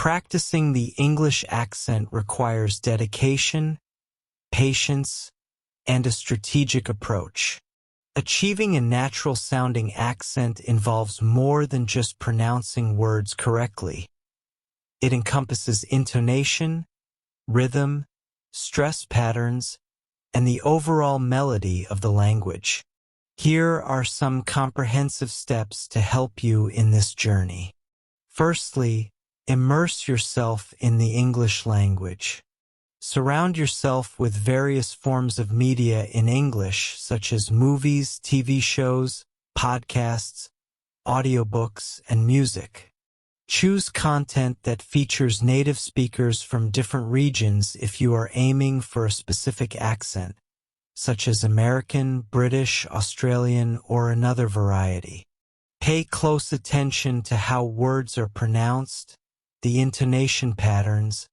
Practicing the English accent requires dedication, patience, and a strategic approach. Achieving a natural-sounding accent involves more than just pronouncing words correctly. It encompasses intonation, rhythm, stress patterns, and the overall melody of the language. Here are some comprehensive steps to help you in this journey. Firstly, immerse yourself in the English language. Surround yourself with various forms of media in English, such as movies, TV shows, podcasts, audiobooks, and music. Choose content that features native speakers from different regions if you are aiming for a specific accent, such as American, British, Australian, or another variety. Pay close attention to how words are pronounced, the intonation patterns,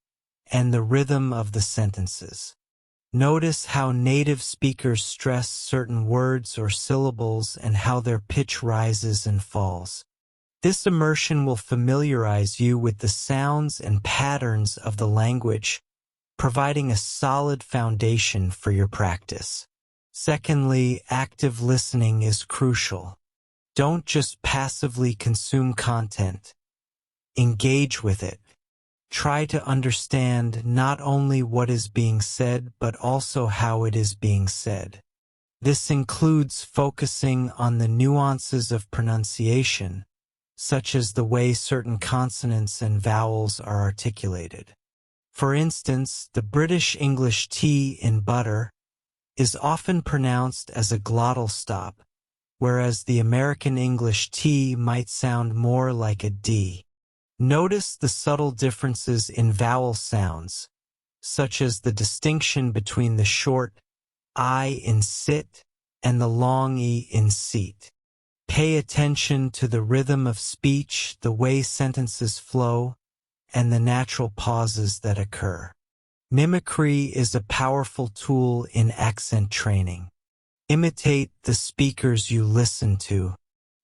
and the rhythm of the sentences. Notice how native speakers stress certain words or syllables and how their pitch rises and falls. This immersion will familiarize you with the sounds and patterns of the language, providing a solid foundation for your practice. Secondly, active listening is crucial. Don't just passively consume content. Engage with it. Try to understand not only what is being said, but also how it is being said. This includes focusing on the nuances of pronunciation, such as the way certain consonants and vowels are articulated. For instance, the British English T in butter is often pronounced as a glottal stop, whereas the American English T might sound more like a D. Notice the subtle differences in vowel sounds, such as the distinction between the short I in sit and the long E in seat. Pay attention to the rhythm of speech, the way sentences flow, and the natural pauses that occur. Mimicry is a powerful tool in accent training. Imitate the speakers you listen to.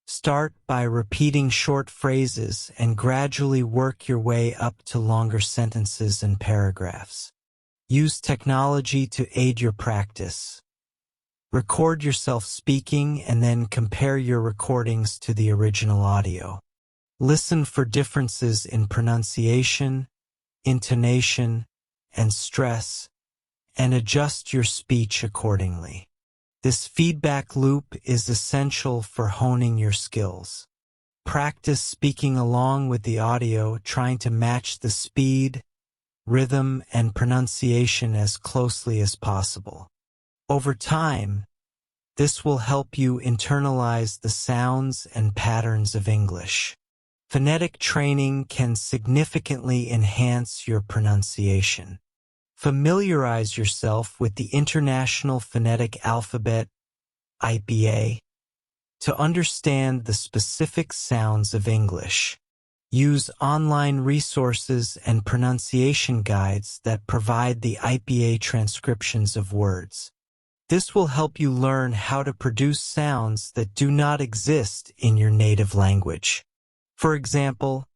Start by repeating short phrases and gradually work your way up to longer sentences and paragraphs. Use technology to aid your practice. Record yourself speaking and then compare your recordings to the original audio. Listen for differences in pronunciation, intonation, and stress, and adjust your speech accordingly. This feedback loop is essential for honing your skills. Practice speaking along with the audio, trying to match the speed, rhythm, and pronunciation as closely as possible. Over time, this will help you internalize the sounds and patterns of English. Phonetic training can significantly enhance your pronunciation. Familiarize yourself with the International Phonetic Alphabet, IPA, to understand the specific sounds of English. Use online resources and pronunciation guides that provide the IPA transcriptions of words. This will help you learn how to produce sounds that do not exist in your native language. For example,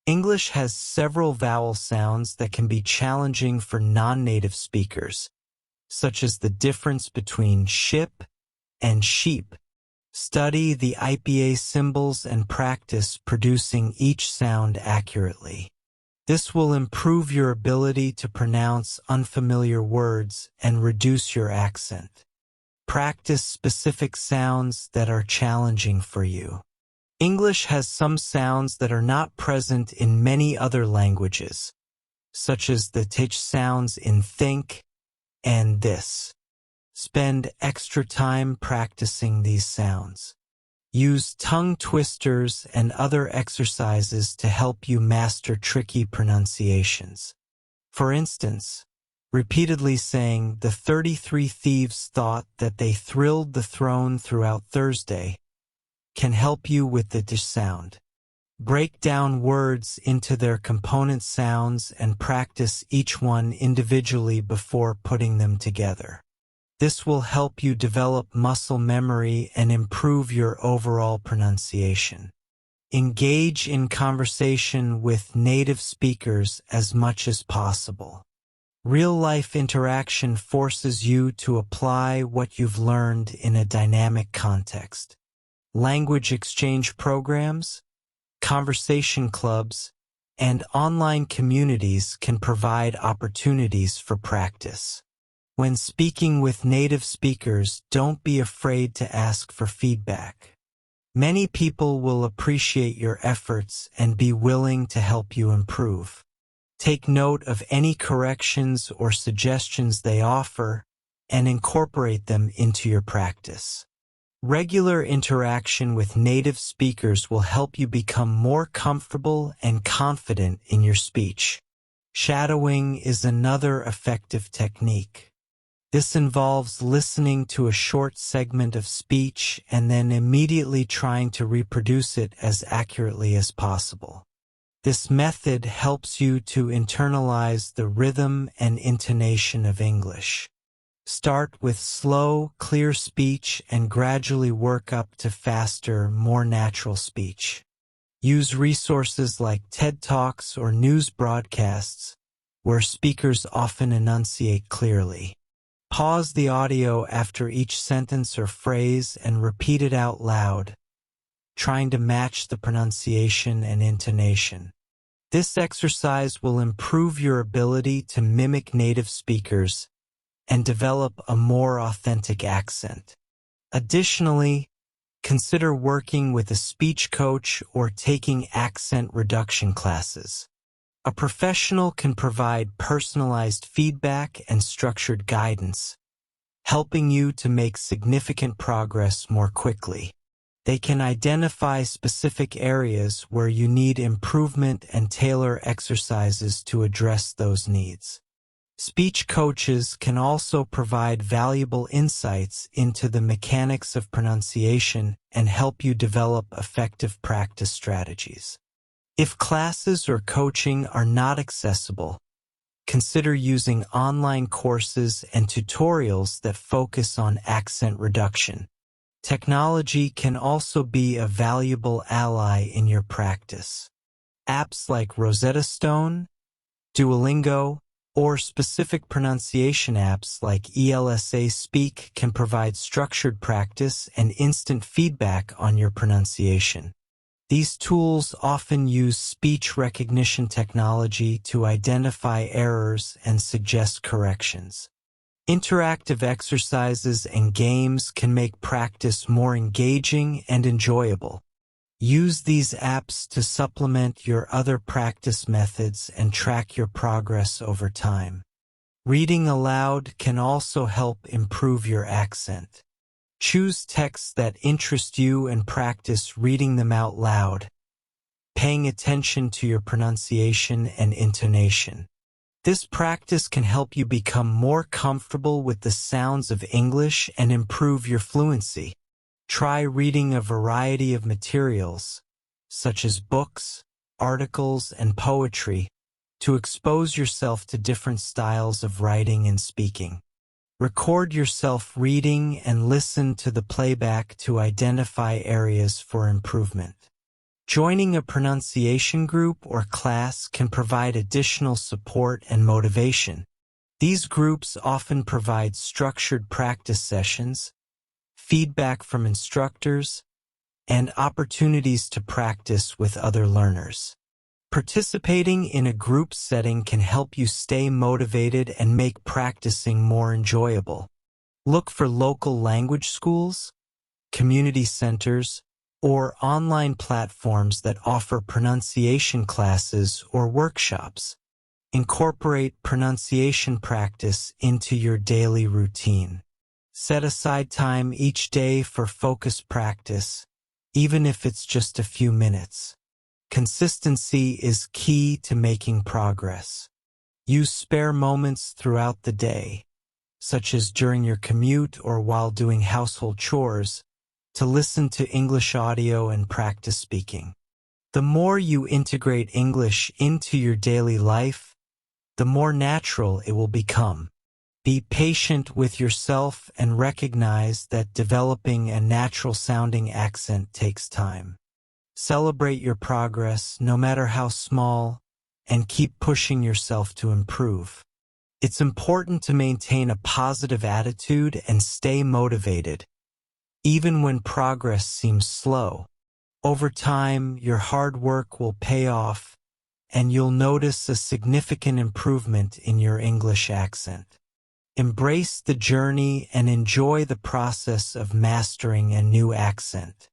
English has several vowel sounds that can be challenging for non-native speakers, such as the difference between ship and sheep. Study the IPA symbols and practice producing each sound accurately. This will improve your ability to pronounce unfamiliar words and reduce your accent. Practice specific sounds that are challenging for you. English has some sounds that are not present in many other languages, such as the th sounds in think and this. Spend extra time practicing these sounds. Use tongue twisters and other exercises to help you master tricky pronunciations. For instance, repeatedly saying the 33 thieves thought that they thrilled the throne throughout Thursday can help you with the dish sound. Break down words into their component sounds and practice each one individually before putting them together. This will help you develop muscle memory and improve your overall pronunciation. Engage in conversation with native speakers as much as possible. Real-life interaction forces you to apply what you've learned in a dynamic context. Language exchange programs, conversation clubs, and online communities can provide opportunities for practice. When speaking with native speakers, don't be afraid to ask for feedback. Many people will appreciate your efforts and be willing to help you improve. Take note of any corrections or suggestions they offer and incorporate them into your practice. Regular interaction with native speakers will help you become more comfortable and confident in your speech. Shadowing is another effective technique. This involves listening to a short segment of speech and then immediately trying to reproduce it as accurately as possible. This method helps you to internalize the rhythm and intonation of English. Start with slow, clear speech and gradually work up to faster, more natural speech. Use resources like TED Talks or news broadcasts, where speakers often enunciate clearly. Pause the audio after each sentence or phrase and repeat it out loud, trying to match the pronunciation and intonation. This exercise will improve your ability to mimic native speakers and develop a more authentic accent. Additionally, consider working with a speech coach or taking accent reduction classes. A professional can provide personalized feedback and structured guidance, helping you to make significant progress more quickly. They can identify specific areas where you need improvement and tailor exercises to address those needs. Speech coaches can also provide valuable insights into the mechanics of pronunciation and help you develop effective practice strategies. If classes or coaching are not accessible, consider using online courses and tutorials that focus on accent reduction. Technology can also be a valuable ally in your practice. Apps like Rosetta Stone, Duolingo, or specific pronunciation apps like ELSA Speak can provide structured practice and instant feedback on your pronunciation. These tools often use speech recognition technology to identify errors and suggest corrections. Interactive exercises and games can make practice more engaging and enjoyable. Use these apps to supplement your other practice methods and track your progress over time. Reading aloud can also help improve your accent. Choose texts that interest you and practice reading them out loud, paying attention to your pronunciation and intonation. This practice can help you become more comfortable with the sounds of English and improve your fluency. Try reading a variety of materials, such as books, articles, and poetry, to expose yourself to different styles of writing and speaking. Record yourself reading and listen to the playback to identify areas for improvement. Joining a pronunciation group or class can provide additional support and motivation. These groups often provide structured practice sessions, feedback from instructors, and opportunities to practice with other learners. Participating in a group setting can help you stay motivated and make practicing more enjoyable. Look for local language schools, community centers, or online platforms that offer pronunciation classes or workshops. Incorporate pronunciation practice into your daily routine. Set aside time each day for focused practice, even if it's just a few minutes. Consistency is key to making progress. Use spare moments throughout the day, such as during your commute or while doing household chores, to listen to English audio and practice speaking. The more you integrate English into your daily life, the more natural it will become. Be patient with yourself and recognize that developing a natural-sounding accent takes time. Celebrate your progress, no matter how small, and keep pushing yourself to improve. It's important to maintain a positive attitude and stay motivated, even when progress seems slow. Over time, your hard work will pay off, and you'll notice a significant improvement in your English accent. Embrace the journey and enjoy the process of mastering a new accent.